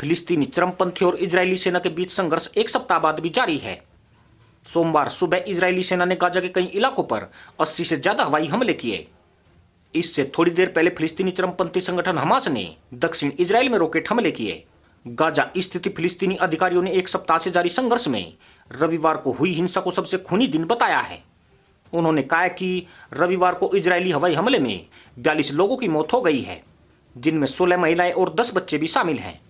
फिलिस्तीनी चरमपंथी और इजरायली सेना के बीच संघर्ष एक सप्ताह बाद भी जारी है। सोमवार सुबह इजरायली सेना ने गाजा के कई इलाकों पर 80 से ज्यादा हवाई हमले किए। इससे थोड़ी देर पहले फिलिस्तीनी चरमपंथी संगठन हमास ने दक्षिण इजराइल में रॉकेट हमले किए। गाजा स्थित फिलिस्तीनी अधिकारियों ने एक सप्ताह से जारी संघर्ष में रविवार को हुई हिंसा को सबसे खूनी दिन बताया है। उन्होंने कहा कि रविवार को इजरायली हवाई हमले में 42 लोगों की मौत हो गई है, जिनमें 16 महिलाएं और 10 बच्चे भी शामिल हैं।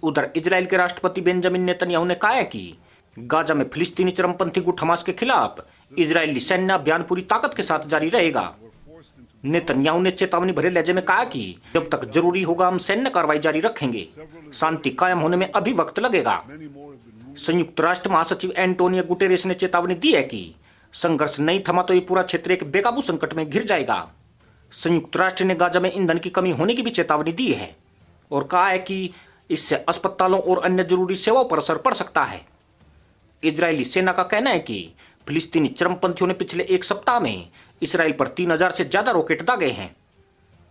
उधर इजराइल के राष्ट्रपति बेंजामिन नेतन्याहू ने कहा है कि गाजा में फिलिस्तीनी चरमपंथी गुट हमास के खिलाफ इजरायली सैन्य अभियान पूरी ताकत के साथ जारी रहेगा। नेतन्याहू ने चेतावनी भरे लहजे में कहा कि जब तक जरूरी होगा हम सैन्य कार्रवाई जारी रखेंगे। शांति कायम होने में अभी वक्त लगेगा। संयुक्त राष्ट्र महासचिव एंटोनियो गुटेरेस ने चेतावनी दी है कि संघर्ष नहीं थमा तो ये पूरा क्षेत्र एक बेकाबू संकट में घिर जाएगा। संयुक्त राष्ट्र ने गाजा में ईंधन की कमी होने की भी चेतावनी दी है और कहा है कि इससे अस्पतालों और अन्य जरूरी सेवाओं पर असर पड़ सकता है। इजरायली सेना का कहना है कि फिलिस्तीनी चरमपंथियों ने पिछले एक सप्ताह में इसराइल पर 3000 से ज्यादा रॉकेट दागे हैं।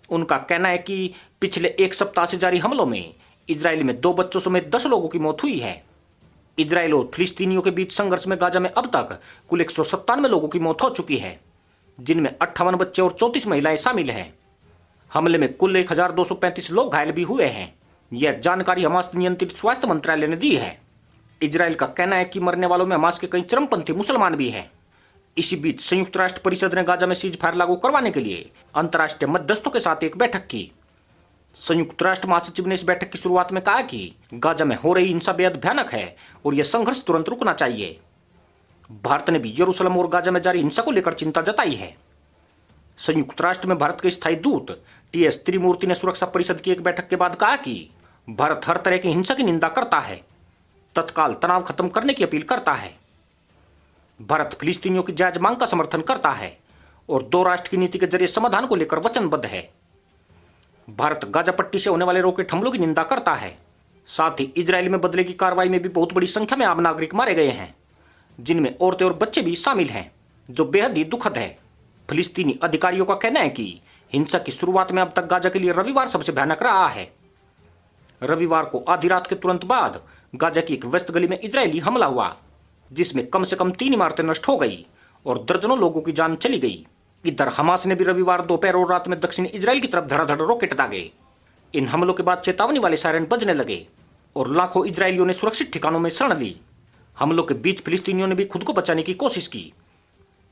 उनका कहना है कि पिछले एक सप्ताह से जारी हमलों में इजराइल में 2 बच्चों समेत 10 लोगों की मौत हुई है। इजराइल और फिलिस्तीनियों के बीच संघर्ष में गाजा में अब तक कुल 197 लोगों की मौत हो चुकी है, जिनमें 58 बच्चे और 34 महिलाएं शामिल हैं। हमले में कुल 1235 लोग घायल भी हुए हैं। यह जानकारी हमास नियंत्रित स्वास्थ्य मंत्रालय ने दी है। इजराइल का कहना है कि मरने वालों में हमास के कई चरमपंथी मुसलमान भी हैं। इसी बीच संयुक्त राष्ट्र परिषद ने गाजा में सीज फायर लागू करवाने के लिए अंतर्राष्ट्रीय मध्यस्थों के साथ एक बैठक की। संयुक्त राष्ट्र महासचिव ने इस बैठक की शुरुआत में कहा कि गाजा में हो रही हिंसा बेहद भयानक है और यह संघर्ष तुरंत रुकना चाहिए। भारत ने भी यरूशलेम और गाजा में जारी हिंसा को लेकर चिंता जताई है। संयुक्त राष्ट्र में भारत के स्थायी दूत टीएस त्रिमूर्ति ने सुरक्षा परिषद की एक बैठक के बाद कहा कि भारत हर तरह की हिंसा की निंदा करता है, तत्काल तनाव खत्म करने की अपील करता है। भारत फिलिस्तीनियों की जायज मांग का समर्थन करता है और 2 राष्ट्र की नीति के जरिए समाधान को लेकर वचनबद्ध है। भारत गाजा पट्टी से होने वाले रॉकेट हमलों की निंदा करता है। साथ ही इजराइल में बदले की कार्रवाई में भी बहुत बड़ी संख्या में आम नागरिक मारे गए हैं, जिनमें औरतें और बच्चे भी शामिल हैं, जो बेहद ही दुखद है। फिलिस्तीनी अधिकारियों का कहना है कि हिंसा की शुरुआत में अब तक गाजा के लिए रविवार सबसे भयानक रहा है। रविवार को आधी रात के तुरंत बाद गाजा की एक व्यस्त गली में इजरायली हमला हुआ, जिसमें कम से कम 3 इमारतें नष्ट हो गई और दर्जनों लोगों की जान चली गई। इधर हमास ने भी रविवार दोपहर और रात में दक्षिणी इजराइल की तरफ धड़ाधड़ रॉकेट दागे। इन हमलों के बाद चेतावनी वाले सायरन बजने लगे और लाखों इजरायलियों ने सुरक्षित ठिकानों में शरण ली। हमलों के बीच फिलिस्तीनियों ने भी खुद को बचाने की कोशिश की,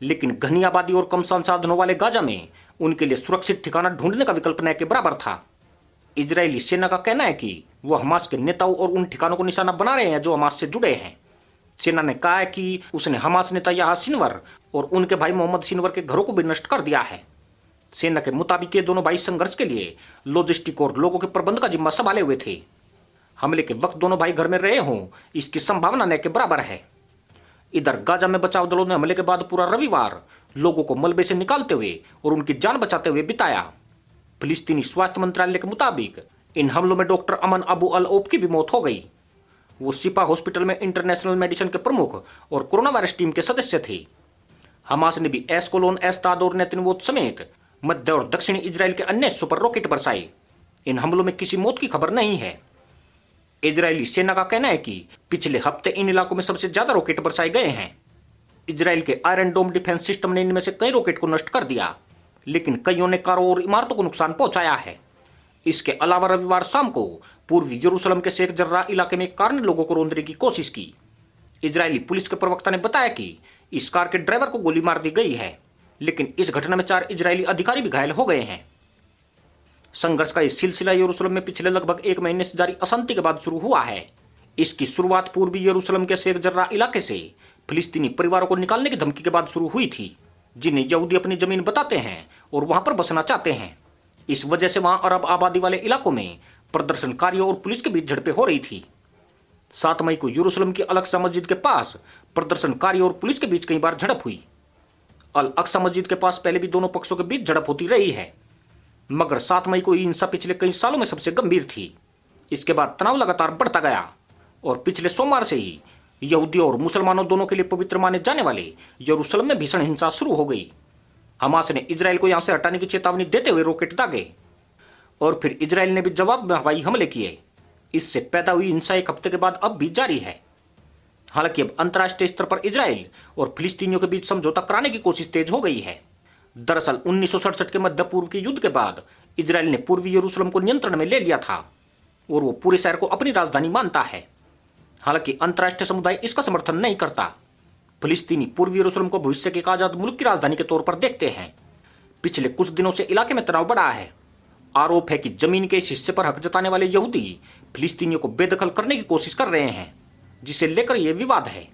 लेकिन घनी आबादी और कम संसाधनों वाले गाजा में उनके लिए सुरक्षित ठिकाना ढूंढने का विकल्प न के बराबर था। इजरायली सेना का कहना है कि वो हमास के नेताओं और उन ठिकानों को निशाना बना रहे हैं जो हमास से जुड़े हैं। सेना ने कहा है कि उसने हमास नेता याह्या सिनवर और उनके भाई मोहम्मद सिनवर के घरों को भी नष्ट कर दिया है। सेना के मुताबिक ये दोनों भाई संघर्ष के लिए लॉजिस्टिक और लोगों के प्रबंध का जिम्मा संभाले हुए थे। हमले के वक्त दोनों भाई घर में रहे हों, इसकी संभावना न के बराबर है। इधर गाजा में बचाव दलों ने हमले के बाद पूरा रविवार लोगों को मलबे से निकालते हुए और उनकी जान बचाते हुए बिताया। फिलिस्तीनी स्वास्थ्य मंत्रालय के मुताबिक इन हमलों में डॉक्टर अमन अबू अल ओब की भी मौत हो गई। वो सिपा हॉस्पिटल में इंटरनेशनल मेडिसिन के प्रमुख और कोरोना वायरस टीम के सदस्य थे। हमास ने भी एस्कोलोन, एस्ताद और नेतन्वोत समेत मध्य और दक्षिणी इजराइल के अन्य हिस्सों पर रॉकेट बरसाए। इन हमलों में किसी मौत की खबर नहीं है। इजरायली सेना का कहना है कि पिछले हफ्ते इन इलाकों में सबसे ज्यादा रॉकेट बरसाए गए हैं। इजराइल के आयरन डोम डिफेंस सिस्टम ने इनमें से कई रॉकेट को नष्ट कर दिया, लेकिन कईयों ने कारों और इमारतों को नुकसान पहुंचाया है। इसके अलावा रविवार शाम को पूर्वी यरूशलेम के शेख जर्राह इलाके में एक कार ने लोगों को रोंदने की कोशिश की। इजरायली पुलिस के प्रवक्ता ने बताया कि इस कार के ड्राइवर को गोली मार दी गई है, लेकिन इस घटना में 4 इजरायली अधिकारी भी घायल हो गए हैं। संघर्ष का यह सिलसिला यरूशलेम में पिछले लगभग 1 महीने से जारी अशांति के बाद शुरू हुआ है। इसकी शुरुआत पूर्वी यरूशलेम के शेख जर्राह इलाके से फिलिस्तीनी परिवारों को निकालने की धमकी के बाद शुरू हुई थी, जिन्हें यहूदी अपनी जमीन बताते हैं और वहां पर बसना चाहते हैं। इस वजह से वहां अरब आबादी वाले इलाकों में प्रदर्शनकारियों और पुलिस के बीच झड़पें हो रही थी। 7 मई को यरूशलेम की अल अक्सा मस्जिद के पास प्रदर्शनकारियों और पुलिस के बीच कई बार झड़प हुई। अल अक्सा मस्जिद के पास पहले भी दोनों पक्षों के बीच झड़प होती रही है, मगर 7 मई को ये हिंसा पिछले कई सालों में सबसे गंभीर थी। इसके बाद तनाव लगातार बढ़ता गया और पिछले सोमवार से ही यहूदियों और मुसलमानों दोनों के लिए पवित्र माने जाने वाले यरूशलेम में भीषण हिंसा शुरू हो गई। हमास ने इजराइल को यहां से हटाने की चेतावनी देते हुए रॉकेट दागे और फिर इजराइल ने भी जवाब में हवाई हमले किए। इससे पैदा हुई हिंसा एक हफ्ते के बाद अब भी जारी है। हालांकि अब अंतर्राष्ट्रीय स्तर पर इजराइल और फिलिस्तीनियों के बीच समझौता कराने की कोशिश तेज हो गई है। दरअसल 1967 के मध्य पूर्व के युद्ध के बाद इजराइल ने पूर्वी यरूशलेम को नियंत्रण में ले लिया था और वो पूरे शहर को अपनी राजधानी मानता है। हालांकि अंतर्राष्ट्रीय समुदाय इसका समर्थन नहीं करता। फिलिस्तीनी पूर्वी यरूशलेम को भविष्य के एक आजाद मुल्क की राजधानी के तौर पर देखते हैं। पिछले कुछ दिनों से इलाके में तनाव बढ़ा है। आरोप है कि जमीन के इस हिस्से पर हक जताने वाले यहूदी फिलिस्तीनियों को बेदखल करने की कोशिश कर रहे हैं, जिसे लेकर यह विवाद है।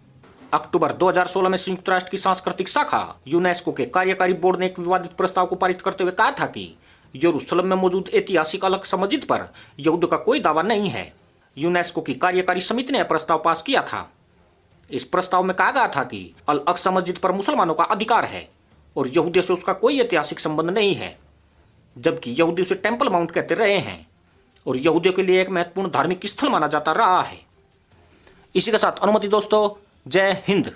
अक्टूबर 2016 में संयुक्त राष्ट्र की सांस्कृतिक शाखा यूनेस्को के कार्यकारी बोर्ड ने एक विवादित प्रस्ताव को पारित करते हुए कहा था कि यरूशलेम में मौजूद ऐतिहासिक अल अक्सा मस्जिद पर यहूदियों का कोई दावा नहीं है। यूनेस्को की कार्यकारी समिति ने यह प्रस्ताव पास किया था। इस प्रस्ताव में कहा गया था कि अल अक्सा मस्जिद पर मुसलमानों का अधिकार है और यहूदियों से उसका कोई ऐतिहासिक संबंध नहीं है, जबकि यहूदी उसे टेम्पल माउंट कहते रहे हैं और यहूदियों के लिए एक महत्वपूर्ण धार्मिक स्थल माना जाता रहा है। इसी के साथ अनुमति दोस्तों, जय हिंद।